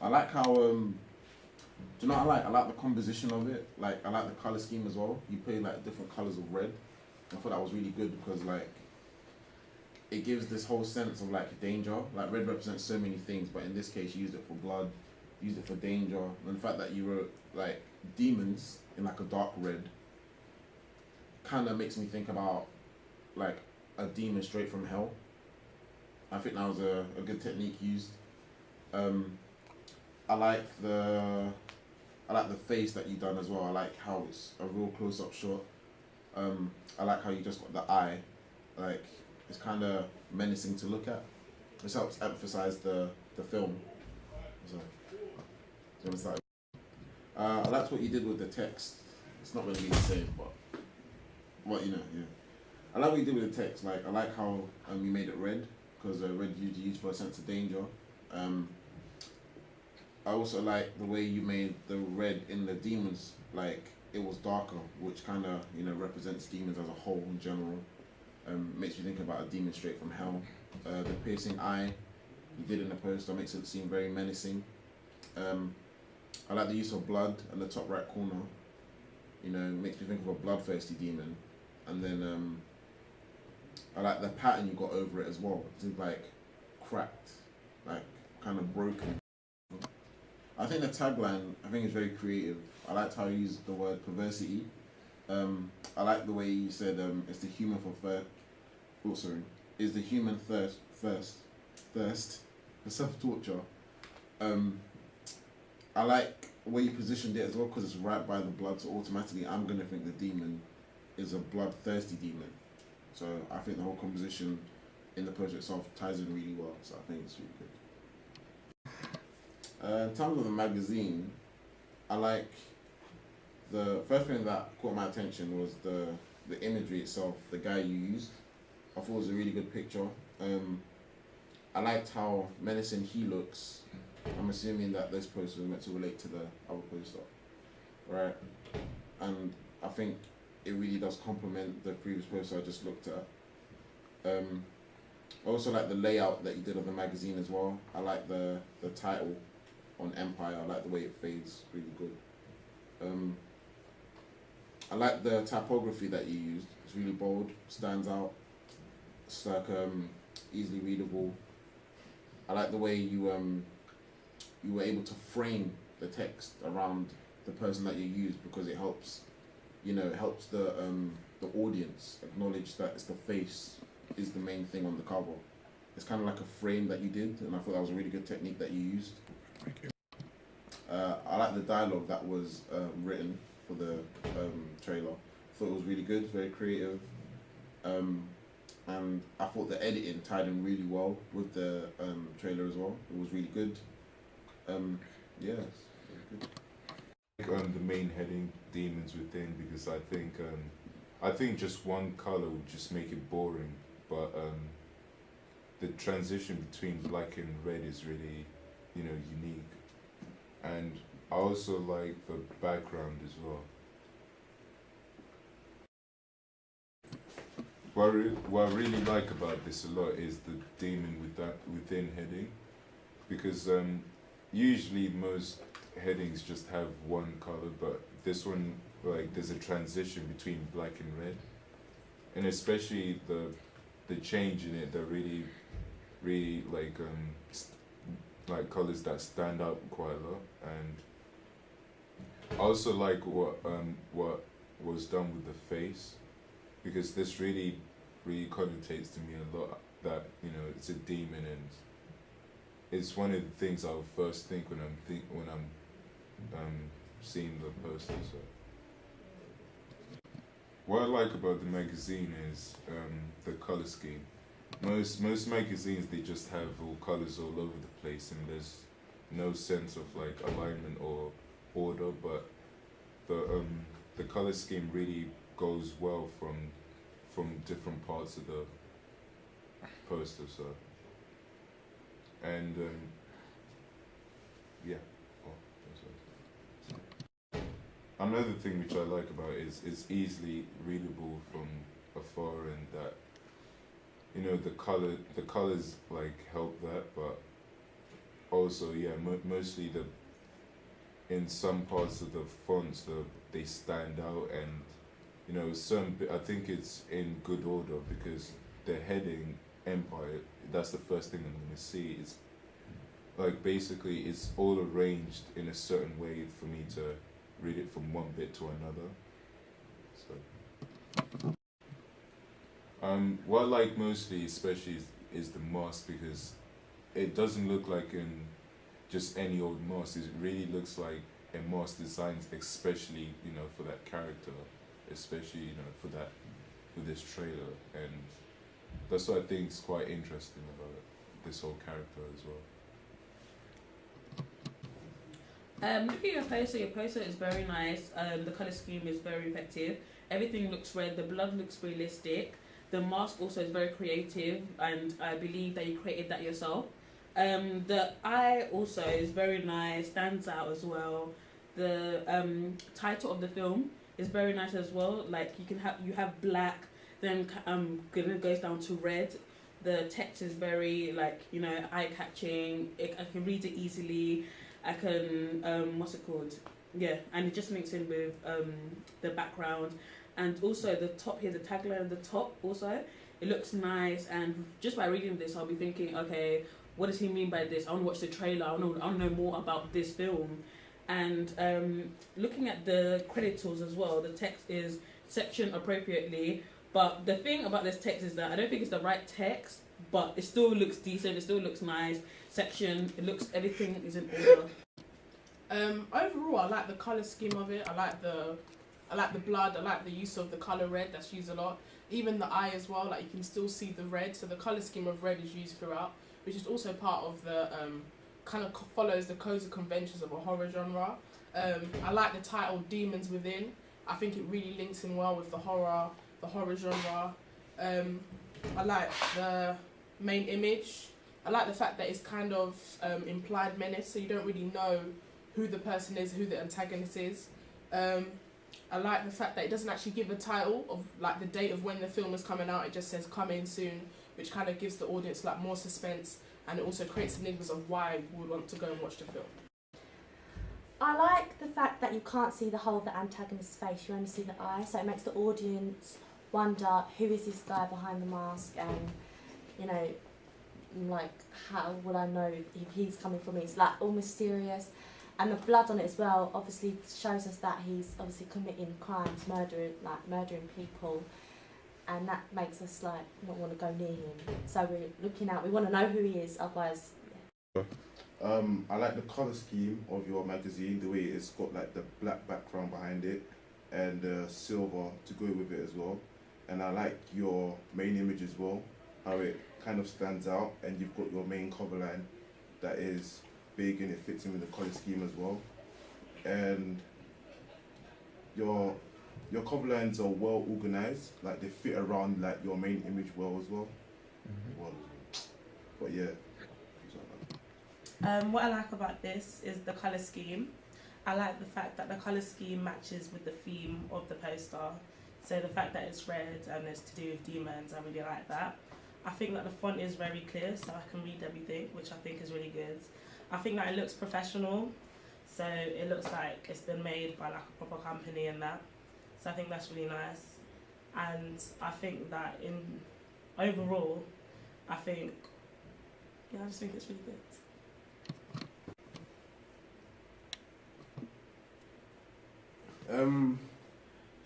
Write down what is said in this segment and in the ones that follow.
I like how do you know what I like? I like the composition of it. Like I like the color scheme as well. You play like different colors of red. I thought that was really good because like it gives this whole sense of like danger. Like red represents so many things, but in this case, you used it for blood, used it for danger, and the fact that you wrote like demons in like a dark red kind of makes me think about like a demon straight from hell. I think that was a good technique used. Um, I like the I like the face that you done as well. I like how it's a real close up shot. I like how you just got the eye, like it's kind of menacing to look at. This helps emphasize the film. So, I liked what you did with the text. It's not going to be the same, but what you know, yeah. I like what you did with the text. Like I like how you made it red because red you used for a sense of danger. Um, I also like the way you made the red in the demons. Like it was darker, which kind of represents demons as a whole in general. Makes me think about a demon straight from hell. The piercing eye you did in the poster makes it seem very menacing. Um, I like the use of blood in the top right corner. Makes me think of a bloodthirsty demon. And then I like the pattern you got over it as well. It seems like cracked, like kind of broken. I think the tagline is very creative. I liked how you used the word perversity. I like the way you said it's the human for first. Oh, sorry. Is the human thirst for self torture. Um, I like where you positioned it as well because it's right by the blood, so automatically I'm gonna think the demon is a bloodthirsty demon. So I think the whole composition in the poster itself ties in really well. So I think it's really good. In terms of the magazine, I like the first thing that caught my attention was the imagery itself. The guy you used, I thought it was a really good picture. I liked how menacing he looks. I'm assuming that this poster was meant to relate to the other poster, right? And I think it really does complement the previous poster I just looked at. I also like the layout that you did of the magazine as well. I like the title on Empire. I like the way it fades, really good. I like the typography that you used. It's really bold, stands out. It's like easily readable. I like the way you were able to frame the text around the person that you use because it helps the audience acknowledge that it's the face is the main thing on the cover. It's kind of like a frame that you did, and I thought that was a really good technique that you used. Thank you. I like the dialogue that was written for the trailer. I thought it was really good, very creative, and I thought the editing tied in really well with the trailer as well. It was really good. Yeah, very good. The main heading demons within because I think just one color would just make it boring, but the transition between black and red is really unique, and I also like the background as well. What I really like about this a lot is the demon with that within heading because usually most headings just have one color, but this one like there's a transition between black and red, and especially the change in it that really like colors that stand out quite a lot, and I also like what was done with the face because this really connotates to me a lot that it's a demon, and it's one of the things I'll first think when I'm seeing the poster. So what I like about the magazine is the color scheme. Most magazines they just have all colors all over the place, and there's no sense of like alignment or order. But the color scheme really goes well from different parts of the poster. So and yeah. Oh, that's what another thing which I like about it is it's easily readable from afar, and that the colors like help that, but also, yeah, mostly in some parts of the fonts, they stand out, and I think it's in good order because the heading Empire. That's the first thing I'm gonna see. It's like basically it's all arranged in a certain way for me to read it from one bit to another. So, what I like mostly, especially, is the mask because it doesn't look like in just any old mask. It really looks like a mask designed especially, for that character, especially, for this trailer, and that's what I think is quite interesting about this whole character as well. Looking at your poster is very nice. The color scheme is very effective. Everything looks red. The blood looks realistic. The mask also is very creative, and I believe that you created that yourself. The eye also is very nice, stands out as well. The title of the film is very nice as well. Like you have black, then it goes down to red. The text is very eye catching. I can read it easily. I can what's it called? Yeah, and it just links in with the background, and also the top here, the tagline at the top also, it looks nice. And just by reading this, I'll be thinking, okay, what does he mean by this? I want to watch the trailer. I want to know more about this film. And looking at the credit tools as well, the text is sectioned appropriately. But the thing about this text is that I don't think it's the right text, but it still looks decent. It still looks nice. Section, everything is in order. Overall, I like the color scheme of it. I like the blood. I like the use of the color red. That's used a lot. Even the eye as well. Like you can still see the red. So the color scheme of red is used throughout, which is also part of the kind of follows the codes and conventions of a horror genre. I like the title Demons Within. I think it really links in well with the horror genre. I like the main image. I like the fact that it's kind of implied menace, so you don't really know who the person is, who the antagonist is. I like the fact that it doesn't actually give a title of like the date of when the film is coming out. It just says coming soon, which kind of gives the audience like more suspense, and it also creates enigmas of why we would want to go and watch the film. I like the fact that you can't see the whole of the antagonist's face, you only see the eye, so it makes the audience wonder who is this guy behind the mask, and like how will I know if he's coming for me. It's like all mysterious, and the blood on it as well obviously shows us that he's obviously committing crimes, murdering people, and that makes us like not want to go near him. So we're looking out, we want to know who he is, otherwise. Yeah. I like the colour scheme of your magazine, the way it's got like the black background behind it and the silver to go with it as well. And I like your main image as well, how it kind of stands out, and you've got your main cover line that is big and it fits in with the colour scheme as well. And your cover lines are well organised, like they fit around like your main image well as well. But yeah. What I like about this is the colour scheme. I like the fact that the colour scheme matches with the theme of the poster. So the fact that it's red and it's to do with demons, I really like that. I think that the font is very clear, so I can read everything, which I think is really good. I think that it looks professional, so it looks like it's been made by like a proper company and that. So I think that's really nice. And I think that overall, I just think it's really good.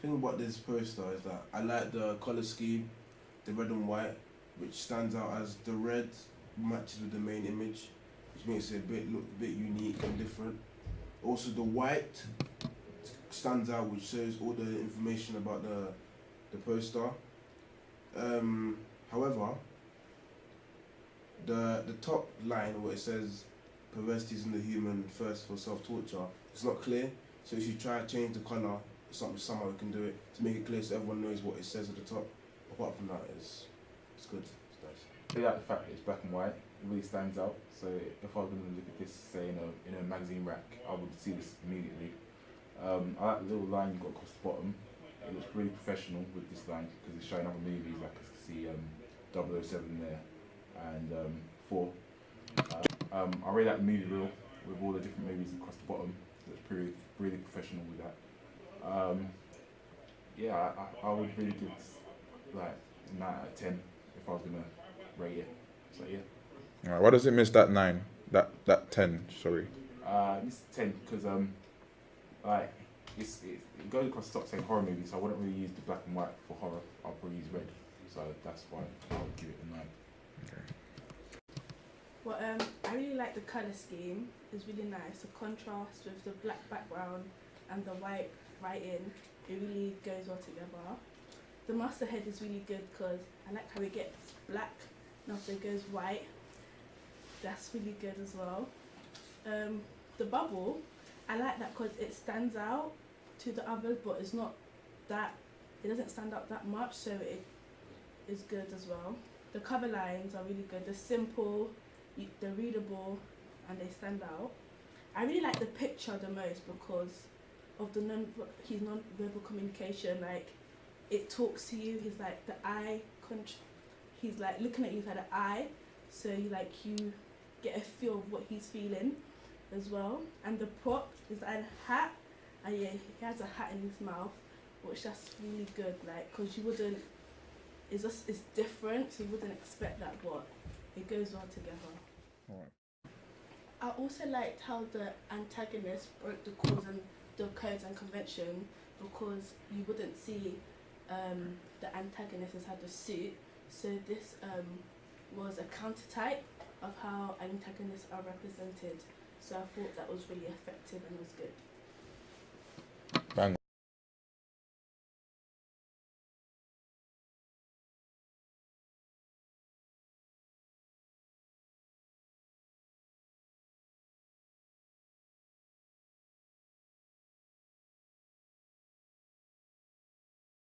Thing about this poster is that I like the colour scheme, the red and white, which stands out as the red matches with the main image, which makes it look a bit unique and different. Also the white stands out, which shows all the information about the poster. However, the top line where it says perversities in the human thirst for self-torture, it's not clear. So if you try to change the colour, somehow we can do it to make it clear so everyone knows what it says at the top. Apart from that, it's good. It's nice. I like the fact that it's black and white. It really stands out. So if I was going to look at this, say in a magazine rack, I would see this immediately. I like the little line you've got across the bottom. It looks really professional with this line because it's showing other movies. Like I can see 007 there and 4. I really like the movie reel with all the different movies across the bottom. It's really professional with that. Yeah, I would really give like 9 out of 10 if I was gonna rate it. So yeah. Alright, why does it miss that 9? That 10, sorry. It's 10 because like it goes across the top saying horror movie, so I wouldn't really use the black and white for horror. I'll probably use red, so that's why I would give it a 9. Well, I really like the colour scheme. It's really nice. The contrast with the black background and the white writing, it really goes well together. The master head is really good because I like how it gets black and after it goes white. That's really good as well. The bubble, I like that because it stands out to the others, but it's not that, it doesn't stand out that much, so it is good as well. The cover lines are really good. They're simple, they're readable, and they stand out. I really like the picture the most because of his non-verbal communication. Like, it talks to you. He's like the eye, he's like looking at you with the eye, so you get a feel of what he's feeling as well. And the prop is like a hat, and yeah, he has a hat in his mouth, which that's really good. Like, cause you wouldn't, it's different, so you wouldn't expect that, but it goes well together. Alright. I also liked how the antagonist broke the codes and convention, because you wouldn't see the antagonist has had a suit, so this was a counter type of how antagonists are represented. So I thought that was really effective and was good.